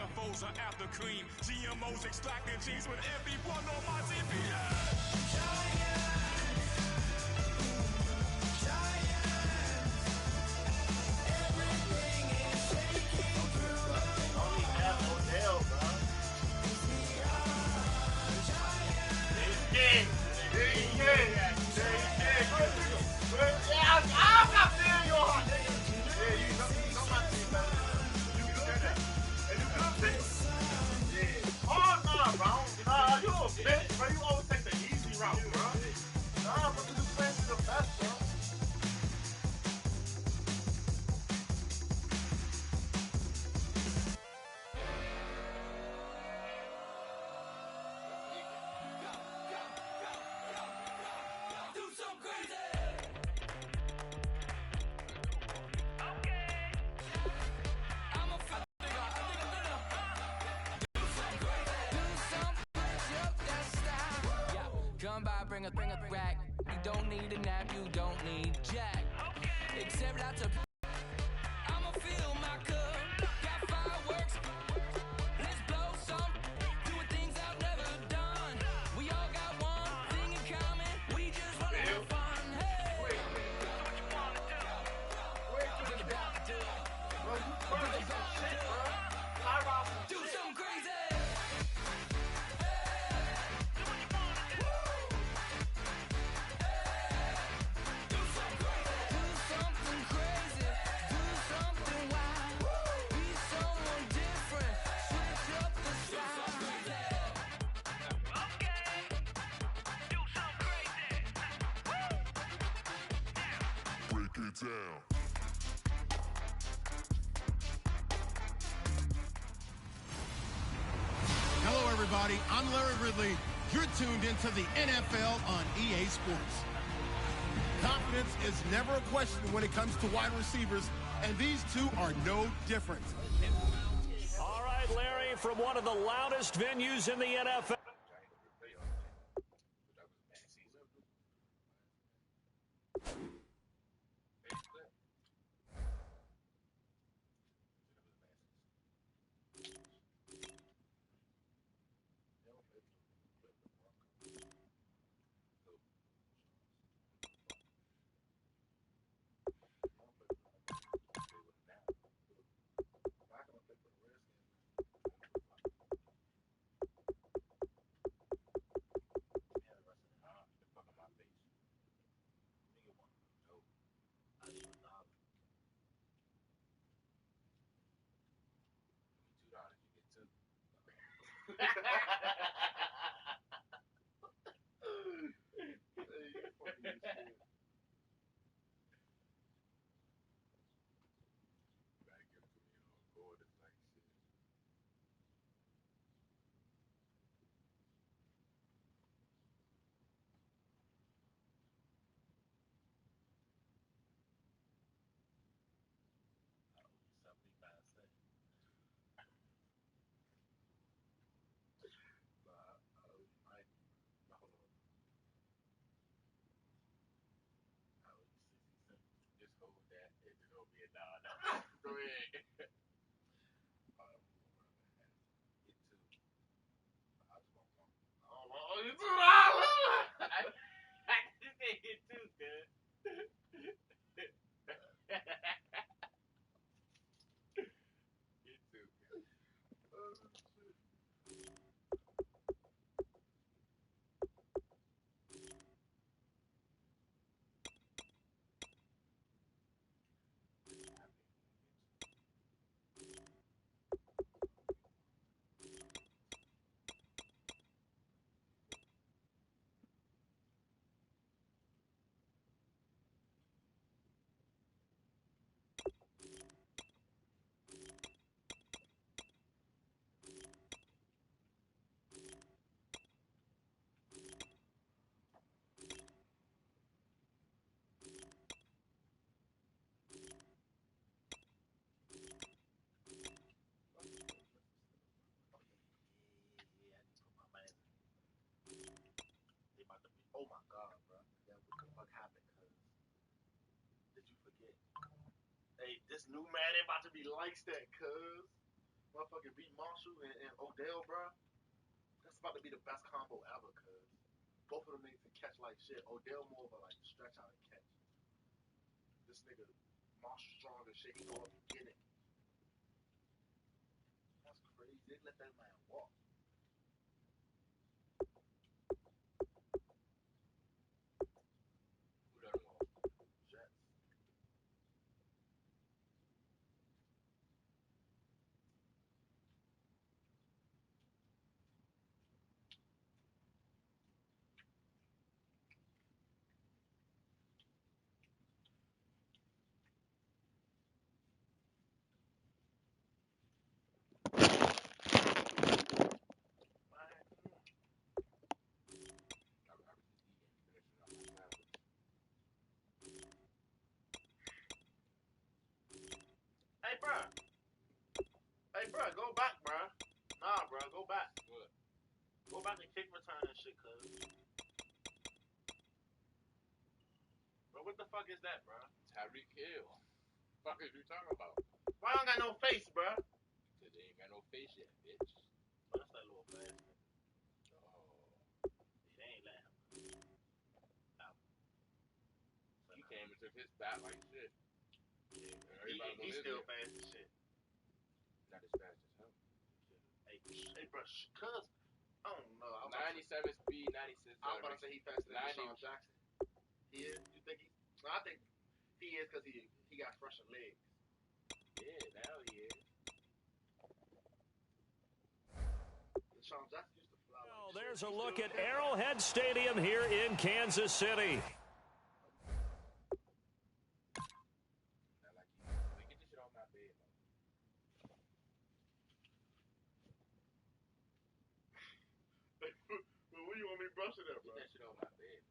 CFOs are after cream. GMOs extracting genes with everyone on my TV. Everything is shaking through. Only have Odell, bro. I'm not feeling your heart, nigga. Yeah, you know my team better than you. You good at and you good bitch. Yeah. Oh, nah, bro. Nah, you a bitch, bro. You always take the easy route, bro. Nah, but the defense is the best, bro. Come by, bring a rack. You don't need a nap, you don't need jack. Except not to. I'ma fill my cup. Got fireworks. Let's blow some. Doing things I've never done. We all got one thing in common. We just wanna have fun. Hey. What you wanna do? What you about to do? Bro, you burning some shit, bro. Do something crazy. Down. Hello, everybody. I'm Larry Ridley. You're tuned into the NFL on EA Sports. Confidence is never a question when it comes to wide receivers, and these two are no different. All right, Larry, from one of the loudest venues in the NFL. Oh my God, bro. Yeah, what the fuck happened? Cause did you forget? Hey, this new Madden about to be like that, cuz. motherfucking beat Marshall and Odell, bro. That's about to be the best combo ever, cause both of them niggas can catch like shit. Odell more of a like stretch out and catch. This nigga Marshall strong as shit. He go up and get it. That's crazy. They let that man walk. Who done lost? Jets. Hey, bro, go back, bro. Nah, bro, go back. What? Go back and kick return and shit, cuz. Bro, what the fuck is that, bro? Tyreek Hill. Fuck is you talking about? Why I don't got no face, bro? Cause they ain't got no face yet, bitch. Bro, that's that little fast nigga. Oh. They ain't let him. He came and took his bat like shit. Yeah, he's still fast as shit. Not as fast as him. Hey, bro, cuz, I don't know. 97 speed, 96. I was about to say he faster than 90. Deshaun Jackson. He is? You think he? No, I think he is because he got fresher legs. Yeah, now he is. Deshaun Jackson used to fly like There's shit. a look at Arrowhead Stadium here in Kansas City. Get this shit off my bed, man. Where you want me to brush it at, bro? Get that shit off my bed.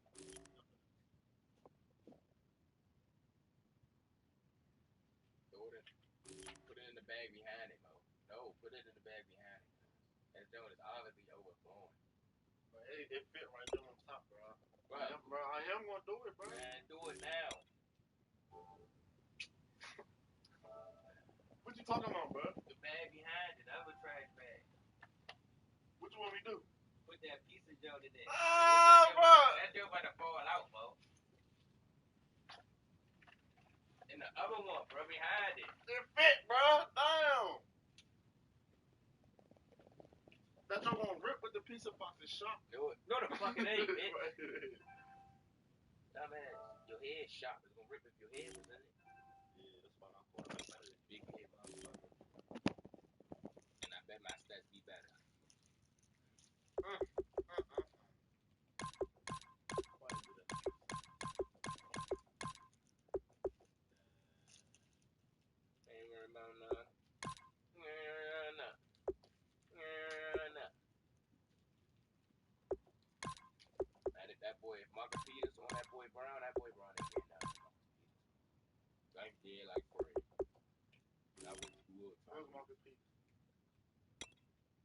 Put it in the bag behind it, Mo. No, put it in the bag behind it. That joint is obviously overflowing. Bro, it fit right there on top, bro. Bro, I am gonna do it, bro. Man, do it now. What you talking about, bro? The bag behind it, other trash bag. What you want me to do? Put that piece of joint in there. Ah, bro! That joint about to fall out, Mo. And the other one, bro, behind it. It fit, bro. Damn. That joint gonna rip with the pizza box and shot. Do it. No, the fucking ain't, bitch. Dumbass. Your head shot. It's gonna rip if your head was in it. Yeah, that's why I'm going to This big head motherfucker. And I bet my stats be better. Ain't worried about none. And if that boy, if Marcus Peters on that boy Brown ain't getting nothing. I'm dead like Fred. I went to school. Where's Marcus Peters?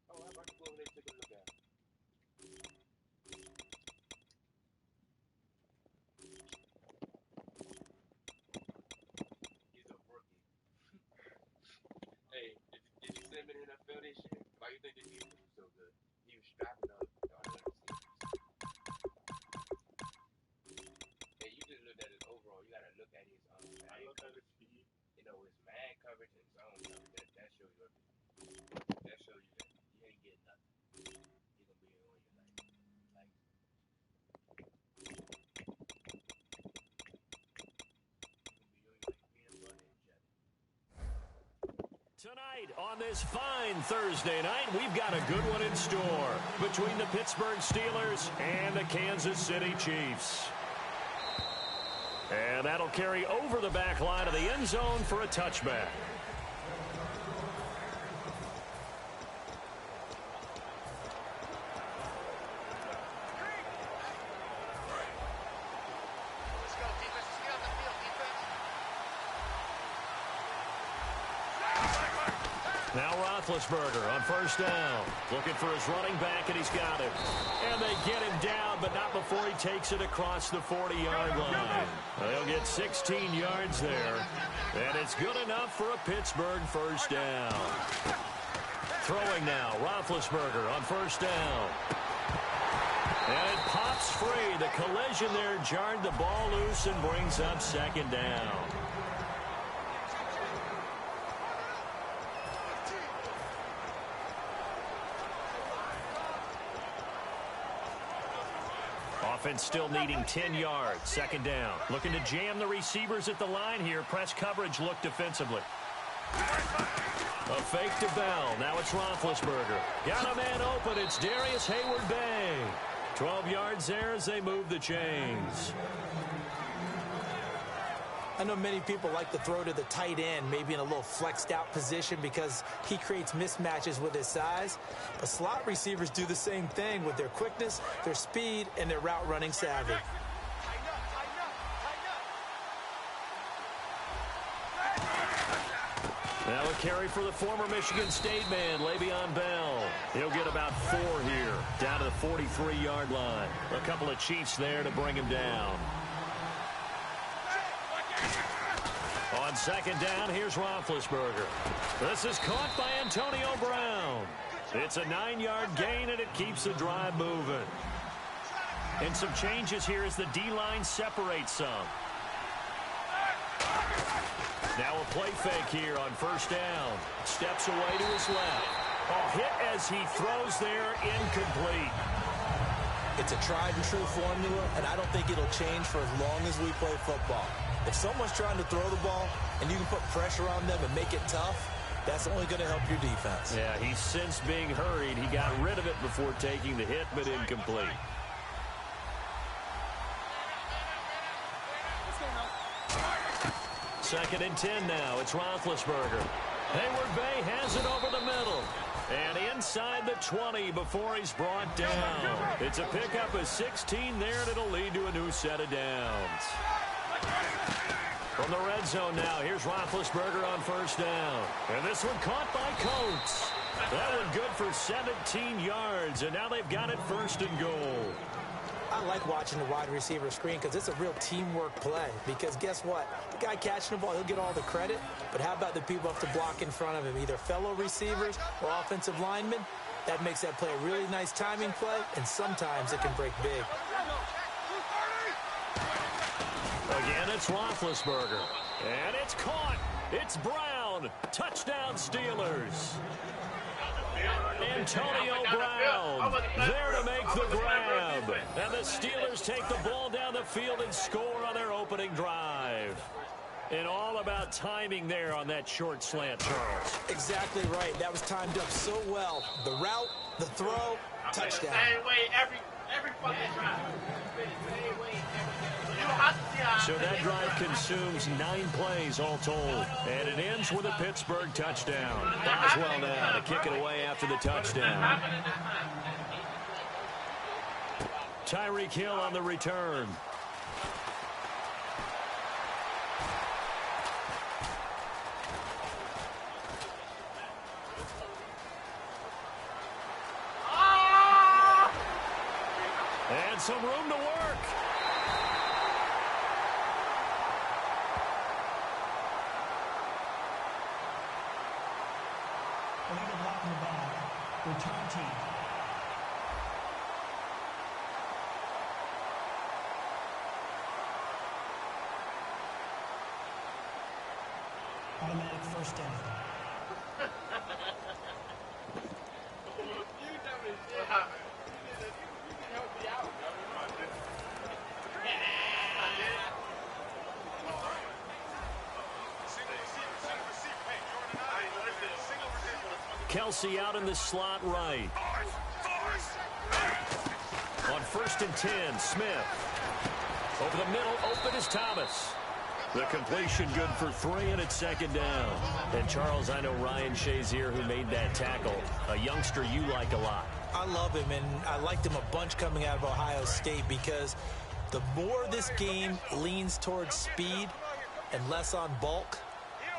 Oh, I'm about to go over there and take a look at him. He's a rookie. Hey, did you send me the NFL this year? Why you think the defense was so good? He was strapping up. Hey, you just looked at his overall. You gotta look at his I look at his speed. you know, his man coverage and zone coverage. That shows you everything. That shows you that you ain't getting nothing. He's gonna be on you like. Tonight on this fine Thursday night, we've got a good one in store between the Pittsburgh Steelers and the Kansas City Chiefs. And that'll carry over the back line of the end zone for a touchback. Now Roethlisberger on first down. Looking for his running back, and he's got it. And they get him down, but not before he takes it across the 40-yard line. They'll get 16 yards there. And it's good enough for a Pittsburgh first down. Throwing now, Roethlisberger on first down. And it pops free. The collision there jarred the ball loose and brings up second down. Offense still needing 10 yards. Second down. Looking to jam the receivers at the line here. Press coverage look defensively. A fake to Bell. Now it's Roethlisberger. Got a man open. It's Darius Hayward-Bay. 12 yards there as they move the chains. I know many people like to throw to the tight end, maybe in a little flexed out position because he creates mismatches with his size. But slot receivers do the same thing with their quickness, their speed, and their route running savvy. Now a carry for the former Michigan State man, Le'Veon Bell. He'll get about 4 here, down to the 43-yard line. A couple of Chiefs there to bring him down. On second down, here's Roethlisberger. This is caught by Antonio Brown. It's a 9-yard gain, and it keeps the drive moving. And some changes here as the D-line separates some. Now a play fake here on first down. Steps away to his left. A hit as he throws there, incomplete. It's a tried and true formula, and I don't think it'll change for as long as we play football. If someone's trying to throw the ball and you can put pressure on them and make it tough, that's only going to help your defense. Yeah, he's since being hurried. He got rid of it before taking the hit, but incomplete. Second and 10 now. It's Roethlisberger. Hayward-Bay has it over the middle. And inside the 20 before he's brought down. It's a pickup of 16 there, and it'll lead to a new set of downs. From the red zone now, here's Roethlisberger on first down. And this one caught by Coates. That one good for 17 yards, and now they've got it first and goal. I like watching the wide receiver screen because it's a real teamwork play. Because guess what? The guy catching the ball, he'll get all the credit. But how about the people have to block in front of him, either fellow receivers or offensive linemen? That makes that play a really nice timing play, and sometimes it can break big. Again, it's Roethlisberger. And it's caught. It's Brown. Touchdown, Steelers. Antonio Brown there to make the grab. And the Steelers take the ball down the field and score on their opening drive. And all about timing there on that short slant, Charles. Exactly right. That was timed up so well. The route, the throw, touchdown. Same way every fucking drive. So that drive consumes 9 plays all told. And it ends with a Pittsburgh touchdown. Boswell now to kick it away after the touchdown. Tyreek Hill on the return. And some room to work. Return team. Automatic first down. Kelsey out in the slot right. On first and 10, Smith. Over the middle, open is Thomas. The completion good for 3, and it's second down. And, Charles, I know Ryan Shazier, who made that tackle, a youngster you like a lot. I love him, and I liked him a bunch coming out of Ohio State because the more this game leans towards speed and less on bulk,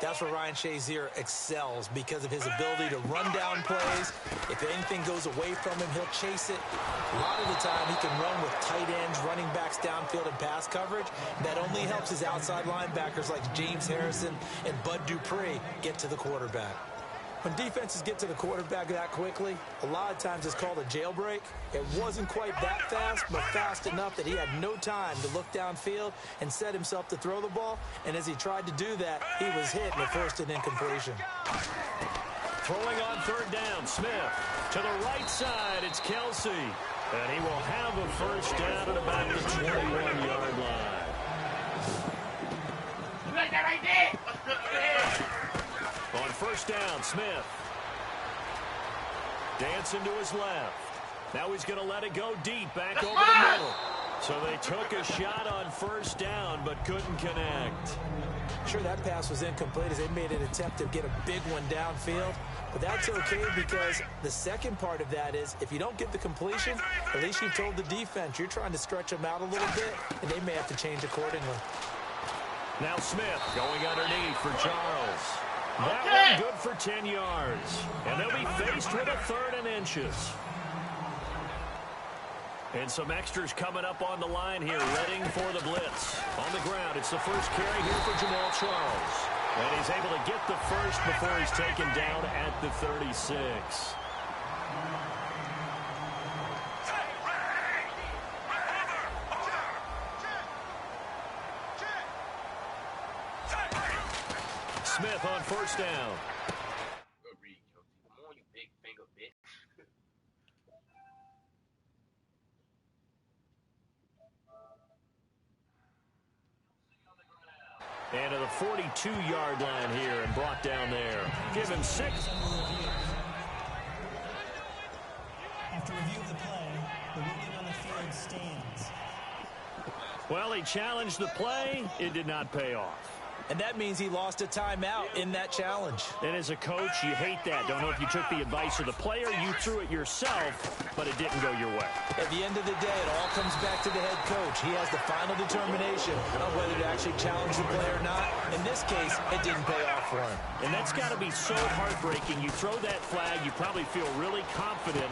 that's where Ryan Shazier excels because of his ability to run down plays. If anything goes away from him, he'll chase it. A lot of the time, he can run with tight ends, running backs downfield and pass coverage. That only helps his outside linebackers like James Harrison and Bud Dupree get to the quarterback. When defenses get to the quarterback that quickly, a lot of times it's called a jailbreak. It wasn't quite that fast, but fast enough that he had no time to look downfield and set himself to throw the ball. And as he tried to do that, he was hit and forced an incompletion. Throwing on third down, Smith. To the right side, it's Kelsey. And he will have a first down at about the 21-yard line. On first down, Smith. Dancing to his left. Now he's going to let it go deep, back over the middle. So they took a shot on first down, but couldn't connect. Sure, that pass was incomplete as they made an attempt to get a big one downfield. But that's okay because the second part of that is if you don't get the completion, at least you've told the defense you're trying to stretch them out a little bit, and they may have to change accordingly. Now Smith going underneath for Charles. That one good for 10 yards. And they'll be faced with a 3rd and inches. And some extras coming up on the line here, readying for the blitz. On the ground, it's the first carry here for Jamal Charles. And he's able to get the first before he's taken down at the 36. Smith on first down. Good read, Kelsey. Come on, you big finger bitch. And to the 42-yard line here and brought down there. Give him 6. After review of the play, the ruling on the field stands. Well, he challenged the play. It did not pay off. And that means he lost a timeout in that challenge. And as a coach, you hate that. Don't know if you took the advice of the player, you threw it yourself, but it didn't go your way. At the end of the day, it all comes back to the head coach. He has the final determination on whether to actually challenge the play or not. In this case, it didn't pay off for him. And that's got to be so heartbreaking. You throw that flag, you probably feel really confident,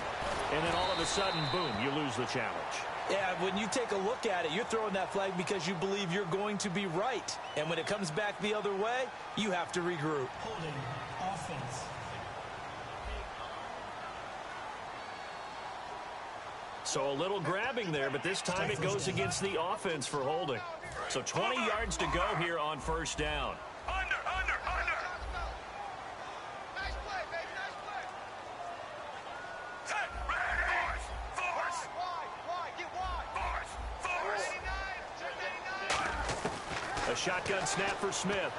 and then all of a sudden, boom, you lose the challenge. Yeah, when you take a look at it, you're throwing that flag because you believe you're going to be right. And when it comes back the other way, you have to regroup. Holding offense. So a little grabbing there, but this time it goes against the offense for holding. So 20 yards to go here on first down. Under. Nice play, baby, nice play. Set, ready, force, Wide, get wide. force. 99. A shotgun snap for Smith.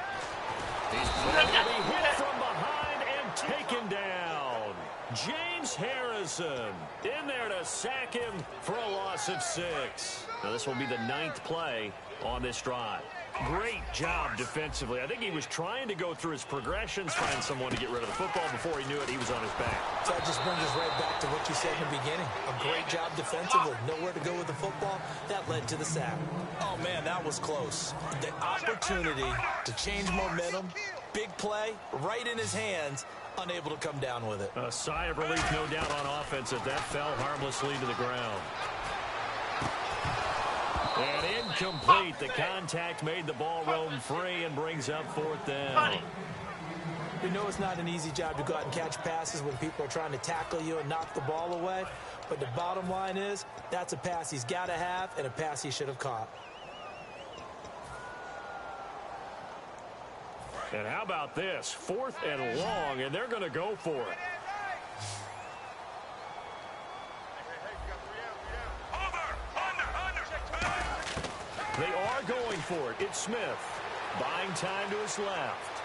He's going to be hit from behind and taken down. James Harrison in there to sack him for a loss of 6. Now this will be the 9th play on this drive. Great job defensively. I think he was trying to go through his progressions, find someone to get rid of the football. Before he knew it, he was on his back. So that just brings us right back to what you said in the beginning. A great job defensively. Nowhere to go with the football. That led to the sack. Oh, man, that was close. The opportunity to change momentum, big play, right in his hands, unable to come down with it. A sigh of relief, no doubt, on offense that fell harmlessly to the ground. And incomplete. The contact made the ball roam free and brings up 4th down. We know it's not an easy job to go out and catch passes when people are trying to tackle you and knock the ball away. But the bottom line is that's a pass he's got to have and a pass he should have caught. And how about this? 4th and long, and they're going to go for it. They are going for it. It's Smith. Buying time to his left.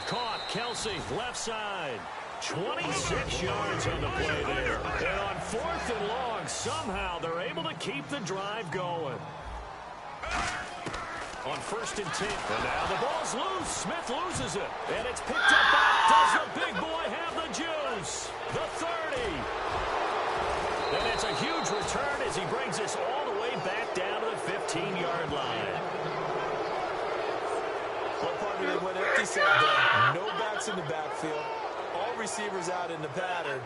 Caught. Kelsey, left side. 26 yards on the play there. And on 4th and long, somehow they're able to keep the drive going. On 1st and 10. And now the ball's loose. Smith loses it. And it's picked up by, does the big boy have the juice? The 30. And it's a huge return as he brings us all the way back down to the 15-yard line. One part of it went empty set there. No backs in the backfield. All receivers out in the pattern.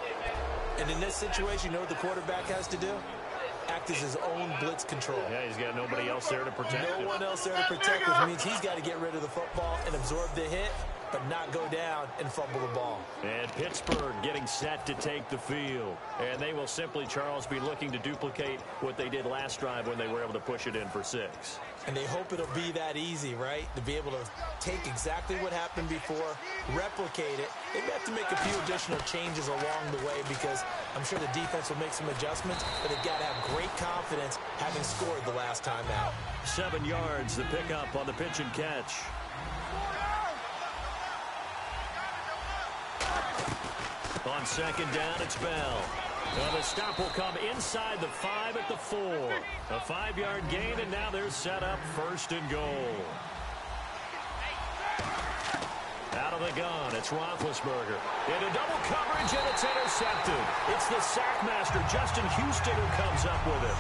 And in this situation, you know what the quarterback has to do? Act as his own blitz control. Yeah, he's got nobody else there to protect him. No one else there to protect, which means he's got to get rid of the football and absorb the hit. but not go down and fumble the ball. And Pittsburgh getting set to take the field. And they will simply, Charles, be looking to duplicate what they did last drive when they were able to push it in for 6. And they hope it'll be that easy, right? To be able to take exactly what happened before, replicate it. They may have to make a few additional changes along the way because I'm sure the defense will make some adjustments, but they've got to have great confidence having scored the last time out. 7 yards, the pickup on the pitch and catch. On second down, it's Bell. Well, the stop will come inside the 5 at the 4. A 5-yard gain, and now they're set up 1st and goal. Out of the gun, it's Roethlisberger. Into double coverage, and it's intercepted. It's the sackmaster, Justin Houston, who comes up with it.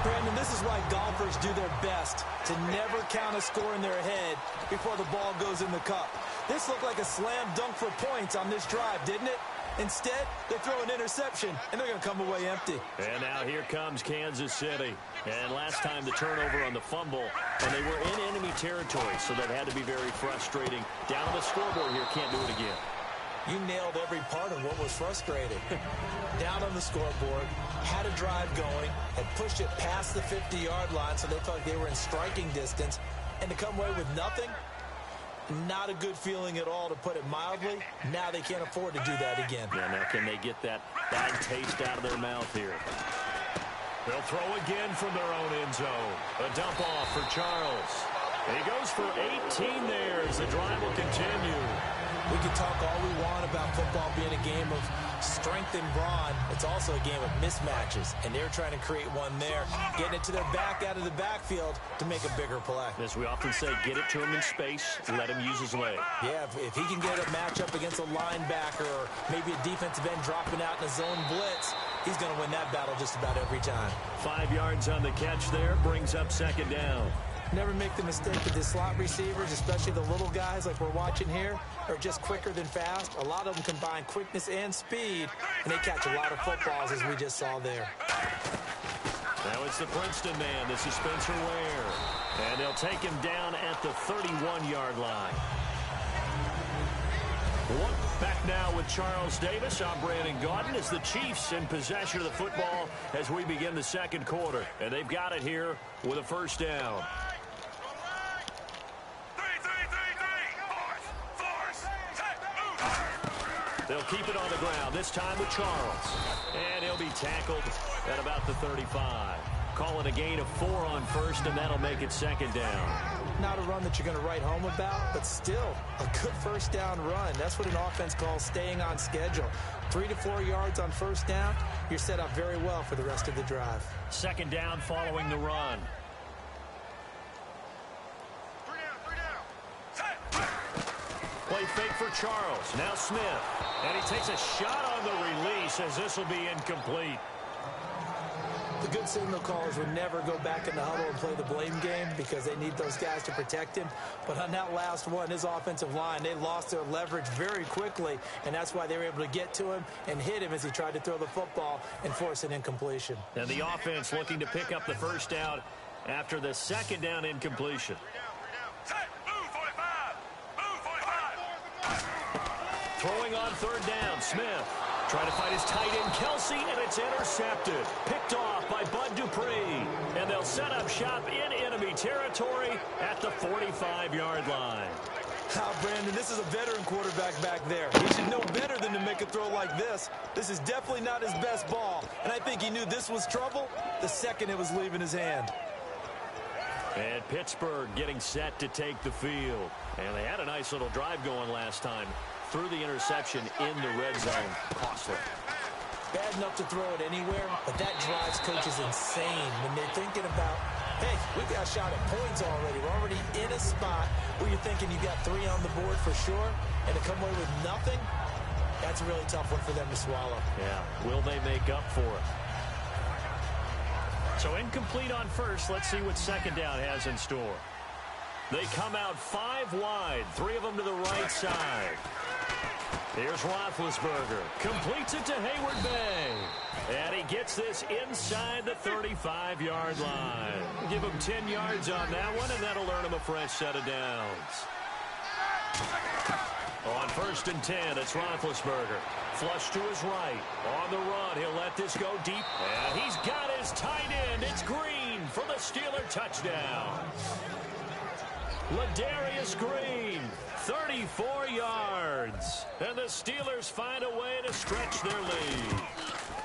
Brandon, this is why golfers do their best to never count a score in their head before the ball goes in the cup. This looked like a slam dunk for points on this drive, didn't it? Instead, they throw an interception, and they're going to come away empty. And now here comes Kansas City. And last time the turnover on the fumble, and they were in enemy territory, so that had to be very frustrating. Down on the scoreboard here, can't do it again. You nailed every part of what was frustrating. Down on the scoreboard, had a drive going, had pushed it past the 50-yard line, so they felt like they were in striking distance, and to come away with nothing, not a good feeling at all, to put it mildly. Now they can't afford to do that again. Yeah, now can they get that bad taste out of their mouth here? They'll throw again from their own end zone. A dump off for Charles. And he goes for 18 there as the drive will continue. We can talk all we want about football being a game of strength and brawn. It's also a game of mismatches, and they're trying to create one there, getting it to their back out of the backfield to make a bigger play. As we often say, get it to him in space, let him use his leg. Yeah, if he can get a matchup against a linebacker or maybe a defensive end dropping out in a zone blitz, he's going to win that battle just about every time. 5 yards on the catch there, brings up second down. Never make the mistake that the slot receivers, especially the little guys like we're watching here, are just quicker than fast. A lot of them combine quickness and speed, and they catch a lot of footballs, as we just saw there. Now it's the Princeton man. This is Spencer Ware. And they'll take him down at the 31-yard line. Back now with Charles Davis. I'm Brandon Gaudin as the Chiefs in possession of the football as we begin the second quarter. And they've got it here with a first down. They'll keep it on the ground, this time with Charles. And he'll be tackled at about the 35. Calling a gain of 4 on first, and that'll make it second down. Not a run that you're going to write home about, but still a good first down run. That's what an offense calls staying on schedule. 3 to 4 yards on first down, you're set up very well for the rest of the drive. Second down following the run. Play fake for Charles. Now Smith. And he takes a shot on the release as this will be incomplete. The good signal callers would never go back in the huddle and play the blame game because they need those guys to protect him. But on that last one, his offensive line, they lost their leverage very quickly, and that's why they were able to get to him and hit him as he tried to throw the football and force an incompletion. And the offense looking to pick up the first down after the second down incompletion. Throwing on third down, Smith. Trying to find his tight end, Kelsey, and it's intercepted. Picked off by Bud Dupree. And they'll set up shop in enemy territory at the 45-yard line. Brandon, this is a veteran quarterback back there. He should know better than to make a throw like this. This is definitely not his best ball. And I think he knew this was trouble the second it was leaving his hand. And Pittsburgh getting set to take the field. And they had a nice little drive going last time. Threw the interception in the red zone. Costly. Bad enough to throw it anywhere, but that drives coaches insane when they're thinking about, hey, we've got a shot at points already. We're already in a spot where you're thinking you got 3 on the board for sure, and to come away with nothing, that's a really tough one for them to swallow. Yeah, will they make up for it? So incomplete on first. Let's see what second down has in store. They come out 5 wide, 3 of them to the right side. Here's Roethlisberger. Completes it to Hayward Bay. And he gets this inside the 35-yard line. Give him 10 yards on that one, and that'll earn him a fresh set of downs. On 1st and 10, it's Roethlisberger. Flush to his right. On the run, he'll let this go deep. And he's got his tight end. It's Green for the Steeler touchdown. Ladarius Green, 34 yards. And the Steelers find a way to stretch their lead.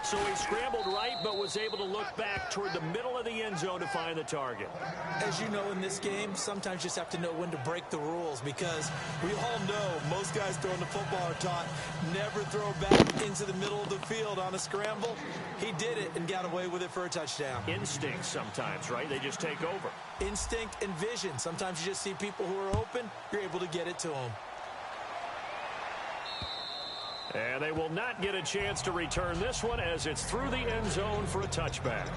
So he scrambled right, but was able to look back toward the middle of the end zone to find the target. As you know, in this game, sometimes you just have to know when to break the rules, because we all know most guys throwing the football are taught never throw back into the middle of the field on a scramble. He did it and got away with it for a touchdown. Instinct sometimes, right? They just take over. Instinct and vision. Sometimes you just see people who are open, you're able to get it to them. And they will not get a chance to return this one as it's through the end zone for a touchback.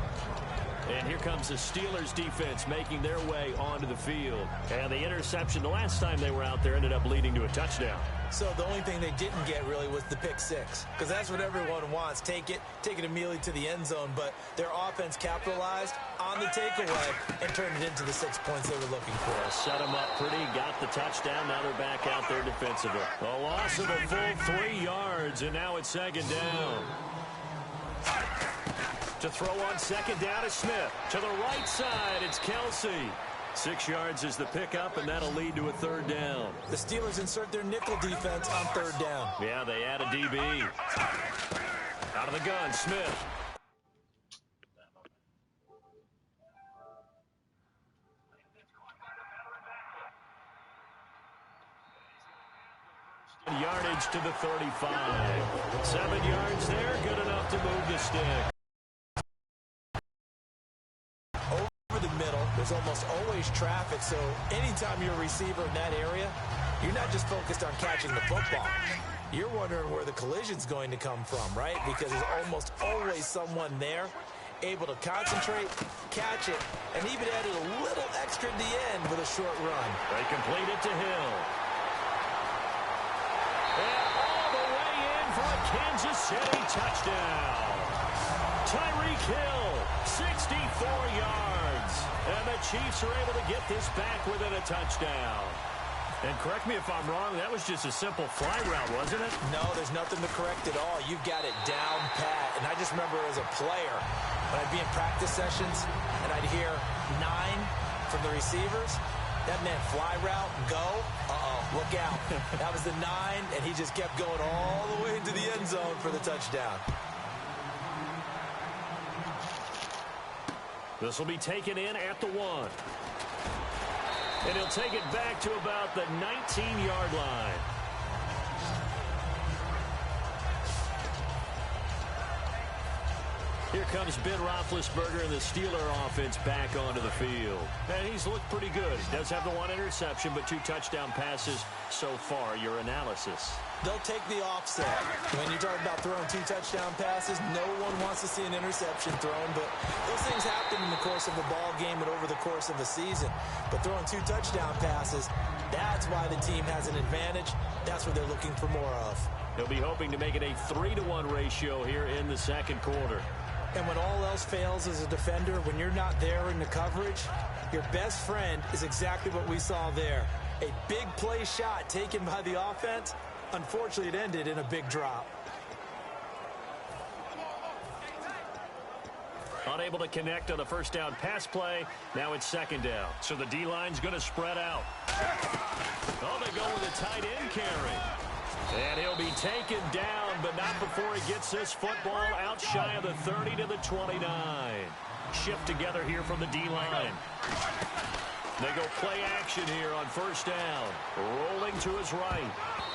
And here comes the Steelers defense making their way onto the field. And the interception the last time they were out there ended up leading to a touchdown. So the only thing they didn't get really was the pick six, because that's what everyone wants. Take it immediately to the end zone. But their offense capitalized on the takeaway and turned it into the 6 points they were looking for. Set them up pretty, got the touchdown. Now they're back out there defensively. A loss of a full 3 yards, and now it's 2nd down. To throw on 2nd down is Smith. To the right side, it's Kelsey. 6 yards is the pickup, and that'll lead to a 3rd down. The Steelers insert their nickel defense on 3rd down. Yeah, they add a DB. Out of the gun, Smith. Yardage to the 35. 7 yards there, good enough to move the stick. There's almost always traffic, so anytime you're a receiver in that area, you're not just focused on catching the football. You're wondering where the collision's going to come from, right? Because there's almost always someone there able to concentrate, catch it, and even added a little extra at the end with a short run. They complete it to Hill. And all the way in for a Kansas City touchdown. Tyreek Hill, 64 yards. And the Chiefs are able to get this back within a touchdown. And correct me if I'm wrong, that was just a simple fly route, wasn't it? No, there's nothing to correct at all. You've got it down pat. And I just remember as a player, when I'd be in practice sessions and I'd hear 9 from the receivers, that meant fly route, go, look out. That was the 9, and he just kept going all the way into the end zone for the touchdown. This will be taken in at the 1. And he'll take it back to about the 19-yard line. Here comes Ben Roethlisberger and the Steeler offense back onto the field. And he's looked pretty good. He does have the 1 interception, but 2 touchdown passes so far. Your analysis? They'll take the offset. When you talk about throwing 2 touchdown passes, no one wants to see an interception thrown, but those things happen in the course of a ball game and over the course of a season. But throwing 2 touchdown passes, that's why the team has an advantage. That's what they're looking for more of. He'll be hoping to make it a 3-to-1 ratio here in the second quarter. And when all else fails as a defender, when you're not there in the coverage, your best friend is exactly what we saw there. A big play shot taken by the offense. Unfortunately, it ended in a big drop. Unable to connect on the first down pass play. Now it's 2nd down. So the D-line's going to spread out. Oh, they go with a tight end carry. And he'll be taken down, but not before he gets this football out shy of the 30 to the 29. Shift together here from the D-line. They go play action here on first down. Rolling to his right.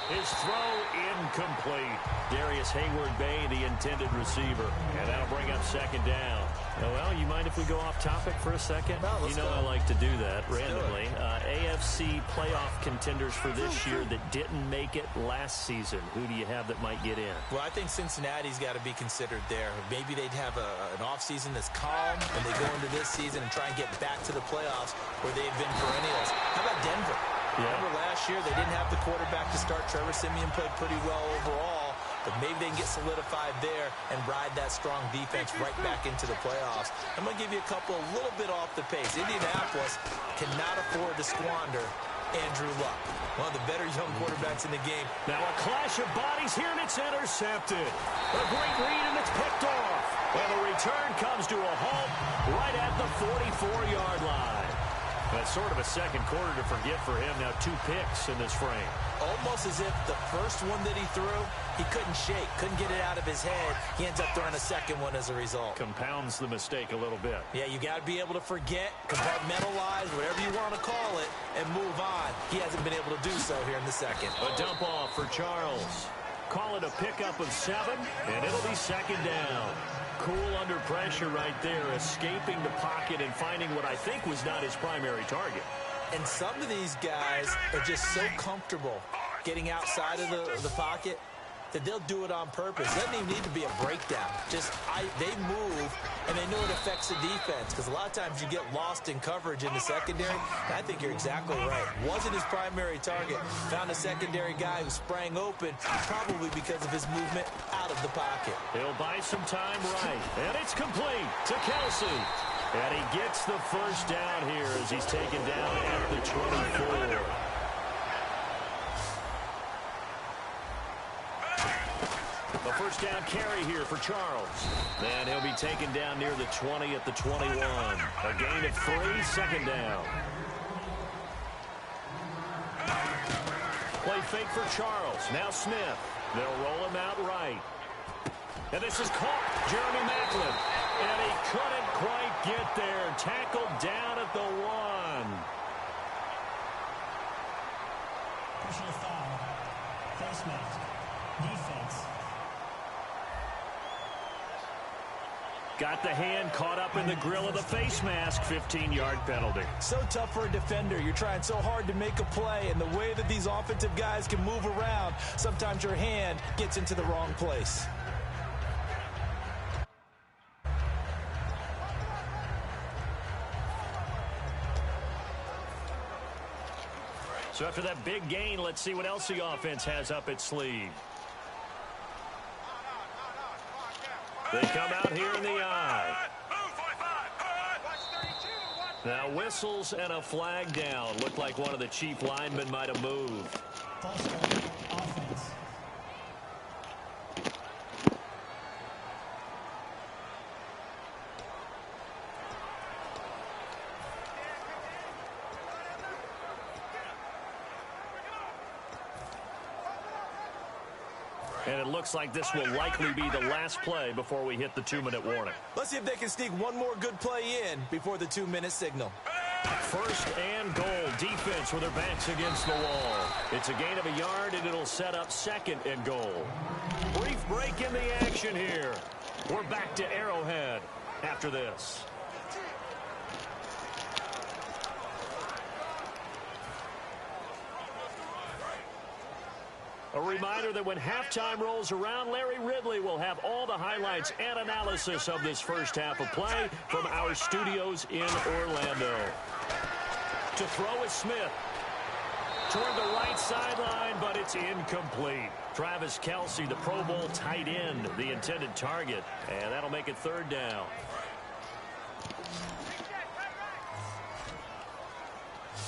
His throw incomplete. Darius Hayward-Bay, the intended receiver. And that'll bring up 2nd down. Well, you mind if we go off topic for a second? No, you know go. I like to do that randomly. AFC playoff contenders for this year that didn't make it last season. Who do you have that might get in? Well, I think Cincinnati's got to be considered there. Maybe they'd have an offseason that's calm, and they go into this season and try and get back to the playoffs where they've been perennials. How about Denver? Yeah. Remember last year they didn't have the quarterback to start. Trevor Siemian played pretty well overall, but maybe they can get solidified there and ride that strong defense right back into the playoffs. I'm going to give you a little bit off the pace. Indianapolis cannot afford to squander Andrew Luck, one of the better young quarterbacks in the game. Now a clash of bodies here, and it's intercepted. A great read, and it's picked off. And the return comes to a halt right at the 44-yard line. That's sort of a second quarter to forget for him. Now 2 picks in this frame. Almost as if the first one that he threw, he couldn't shake, couldn't get it out of his head. He ends up throwing a second one as a result. Compounds the mistake a little bit. Yeah, you got to be able to forget, compartmentalize, whatever you want to call it, and move on. He hasn't been able to do so here in the second. A dump off for Charles. Call it a pickup of 7, and it'll be second down. Cool under pressure right there, escaping the pocket and finding what I think was not his primary target. And some of these guys are just so comfortable getting outside of the pocket that they'll do it on purpose. It doesn't even need to be a breakdown. They move, and they know it affects the defense, because a lot of times you get lost in coverage in the secondary. And I think you're exactly right. Wasn't his primary target. Found a secondary guy who sprang open, probably because of his movement out of the pocket. He'll buy some time right, and it's complete to Kelsey. And he gets the first down here as he's taken down at the 24. A first down carry here for Charles. And he'll be taken down near the 20 at the 21. A gain of 3, second down. Play fake for Charles. Now Smith. They'll roll him out right. And this is caught. Jeremy Maclin. And he couldn't quite get there. Tackled down at the 1. Personal foul. Face mask. Defense. Got the hand caught up in the grill of the face mask. 15-yard penalty. So tough for a defender. You're trying so hard to make a play, and the way that these offensive guys can move around, sometimes your hand gets into the wrong place. So after that big gain, let's see what else the offense has up its sleeve. They come out here in the eye. Now whistles and a flag down. Looked like one of the chief linemen might have moved. False start. Offense. And it looks like this will likely be the last play before we hit the 2-minute warning. Let's see if they can sneak one more good play in before the 2-minute signal. First and goal. Defense with their backs against the wall. It's a gain of a yard, and it'll set up second and goal. Brief break in the action here. We're back to Arrowhead after this. A reminder that when halftime rolls around, Larry Ridley will have all the highlights and analysis of this first half of play from our studios in Orlando. To throw is Smith. Toward the right sideline, but it's incomplete. Travis Kelce, the Pro Bowl tight end, the intended target. And that'll make it third down.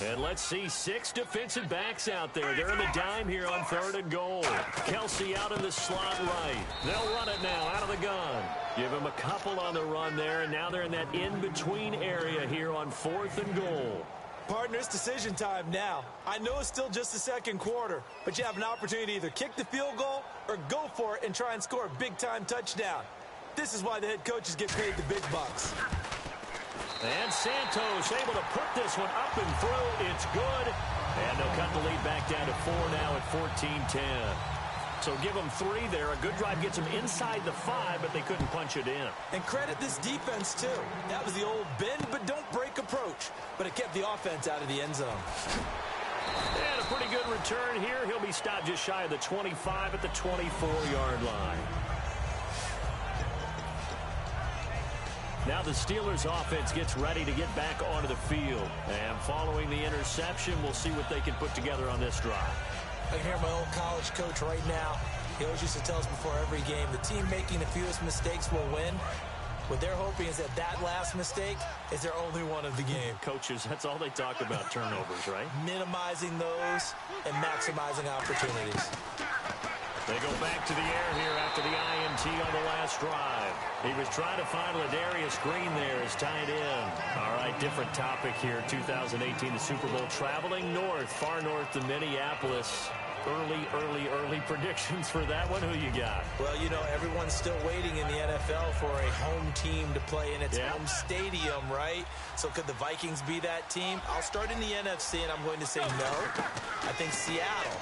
And let's see 6 defensive backs out there. They're in the dime here on third and goal. Kelce out in the slot right. They'll run it now out of the gun. Give him a couple on the run there, and now they're in that in-between area here on fourth and goal. Partner, it's decision time now. I know it's still just the second quarter, but you have an opportunity to either kick the field goal or go for it and try and score a big-time touchdown. This is why the head coaches get paid the big bucks. And Santos able to put this one up and through. It's good. And they'll cut the lead back down to 4 now at 14-10. So give them 3 there. A good drive gets them inside the 5, but they couldn't punch it in. And credit this defense, too. That was the old bend but don't break approach. But it kept the offense out of the end zone. And a pretty good return here. He'll be stopped just shy of the 25 at the 24-yard line. Now the Steelers offense gets ready to get back onto the field. And following the interception, we'll see what they can put together on this drive. I can hear my old college coach right now. He always used to tell us before every game, the team making the fewest mistakes will win. What they're hoping is that that last mistake is their only one of the game. Coaches, that's all they talk about, turnovers, right? Minimizing those and maximizing opportunities. They go back to the air here after the INT on the last drive. He was trying to find Ladarius Green there as tight end. All right, different topic here. 2018, the Super Bowl, traveling north, far north to Minneapolis. Early predictions for that one. Who you got? Well, you know, everyone's still waiting in the NFL for a home team to play in its home stadium, right? So could the Vikings be that team? I'll start in the NFC, and I'm going to say no. I think Seattle.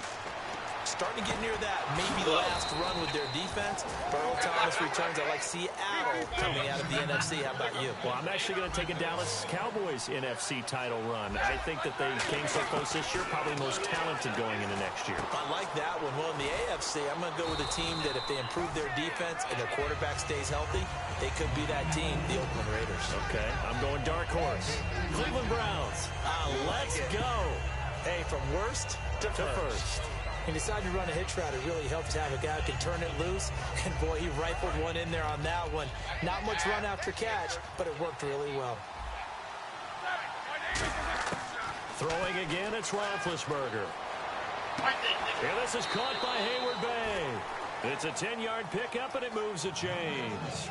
Starting to get near that maybe last run with their defense. Earl Thomas returns. I like Seattle coming out of the NFC. How about you? Well, I'm actually going to take a Dallas Cowboys NFC title run. I think that they came so close this year, probably most talented going into next year. I like that one. Well, in the AFC, I'm going to go with a team that if they improve their defense and their quarterback stays healthy, they could be that team, the Oakland Raiders. Okay, I'm going dark horse. Cleveland Browns. Let's go. Hey, from worst to first. He decided to run a hitch route. It really helps to have a guy who can turn it loose. And, boy, he rifled one in there on that one. Not much run after catch, but it worked really well. Throwing again, it's Roethlisberger. And this is caught by Hayward Bay. It's a 10-yard pickup, and it moves the chains.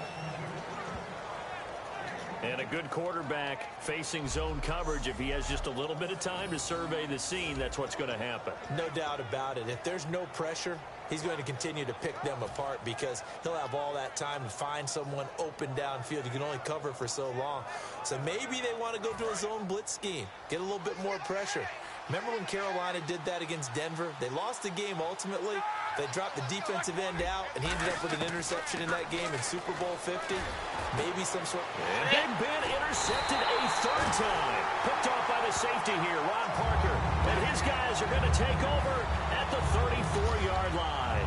And a good quarterback facing zone coverage. If he has just a little bit of time to survey the scene, that's what's going to happen. No doubt about it. If there's no pressure, he's going to continue to pick them apart because he'll have all that time to find someone open downfield. He can only cover for so long. So maybe they want to go to a zone blitz scheme, get a little bit more pressure. Remember when Carolina did that against Denver? They lost the game ultimately. They dropped the defensive end out, and he ended up with an interception in that game in Super Bowl 50. Maybe some sort of... And Big Ben intercepted a third time. Picked off by the safety here, Ron Parker. And his guys are going to take over at the 34-yard line.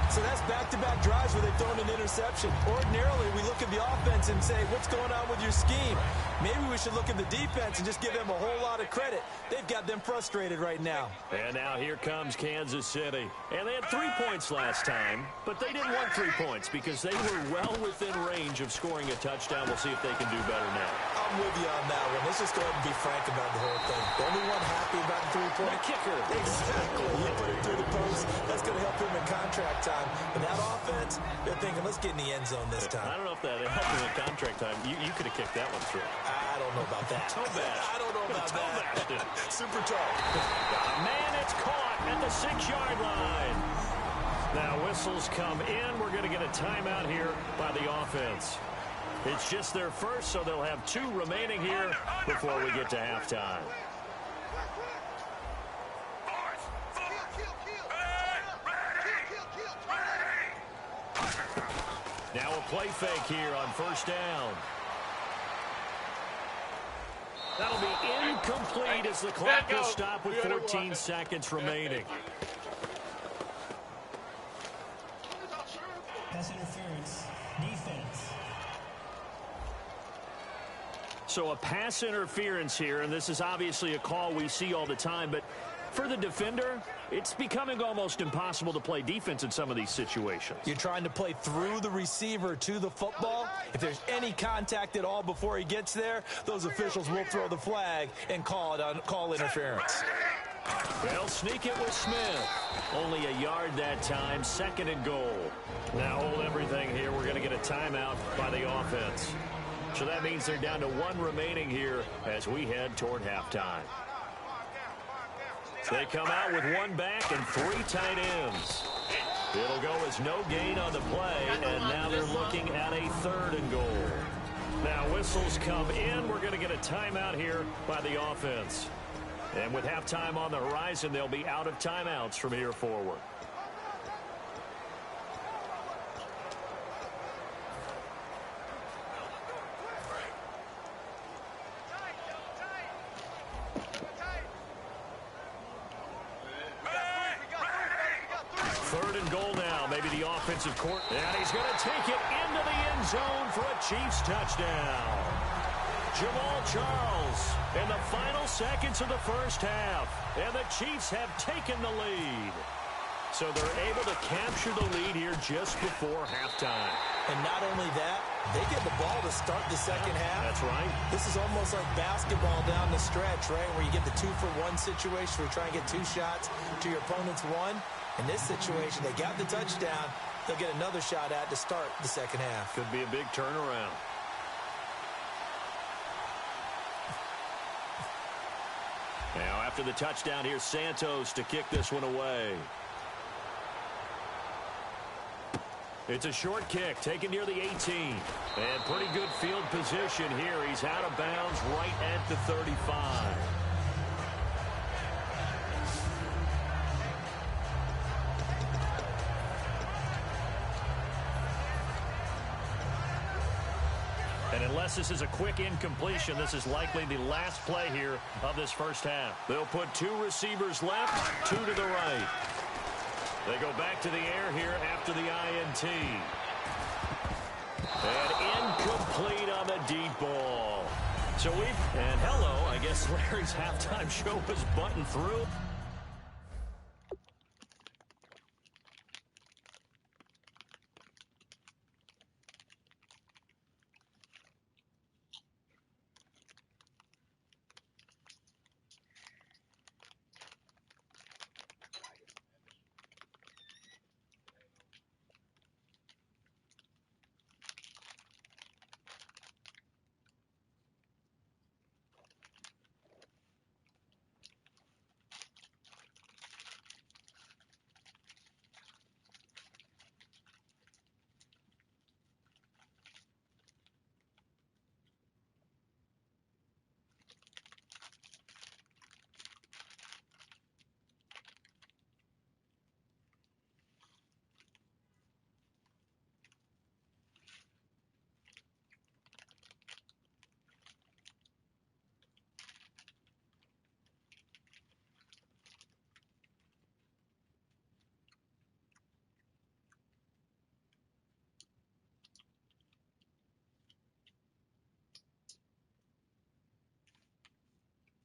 So that's back-to-back drives where they've thrown an interception. Ordinarily, we look at the offense and say, what's going on with your scheme? Maybe we should look at the defense and just give them a whole lot of credit. They've got them frustrated right now. And now here comes Kansas City. And they had 3 points last time, but they didn't want 3 points because they were well within range of scoring a touchdown. We'll see if they can do better now. I'm with you on that one. Let's just go ahead and be frank about the whole thing. The only one happy about the 3-point kicker. Exactly. He put it through the post. That's going to help him in contract time. But that offense, they're thinking, let's get in the end zone this time. I don't know if that helped him in contract time. You could have kicked that one through. I don't know about that. I don't know about that. Super tall. Man, it's caught at the 6-yard line. Now whistles come in. We're going to get a timeout here by the offense. It's just their first, so they'll have 2 remaining here before we get to halftime. Now a play fake here on first down. That'll be incomplete as the clock will stop with 14 seconds remaining. Pass interference. Defense. So a pass interference here, and this is obviously a call we see all the time, but for the defender, it's becoming almost impossible to play defense in some of these situations. You're trying to play through the receiver to the football. If there's any contact at all before he gets there, those officials will throw the flag and call interference. They'll sneak it with Smith. Only a yard that time, 2nd and goal. Now hold everything here. We're going to get a timeout by the offense. So that means they're down to 1 remaining here as we head toward halftime. They come out with 1 back and 3 tight ends. It'll go as no gain on the play, and now they're looking at a 3rd and goal. Now whistles come in. We're going to get a timeout here by the offense. And with halftime on the horizon, they'll be out of timeouts from here forward. Offensive court, and he's going to take it into the end zone for a Chiefs touchdown. Jamal Charles in the final seconds of the first half, and the Chiefs have taken the lead. So they're able to capture the lead here just before halftime. And not only that, They get the ball to start the second half. That's right. This is almost like basketball down the stretch, right, where you get the 2-for-1 situation where you try and get 2 shots to your opponent's 1. In this situation, they got the touchdown. They'll get another shot at to start the second half. Could be a big turnaround. Now, after the touchdown, here's Santos to kick this one away. It's a short kick, taken near the 18. And pretty good field position here. He's out of bounds right at the 35. And unless this is a quick incompletion, this is likely the last play here of this first half. They'll put 2 receivers left, 2 to the right. They go back to the air here after the INT. And incomplete on the deep ball. So and hello, I guess Larry's halftime show was buttoned through.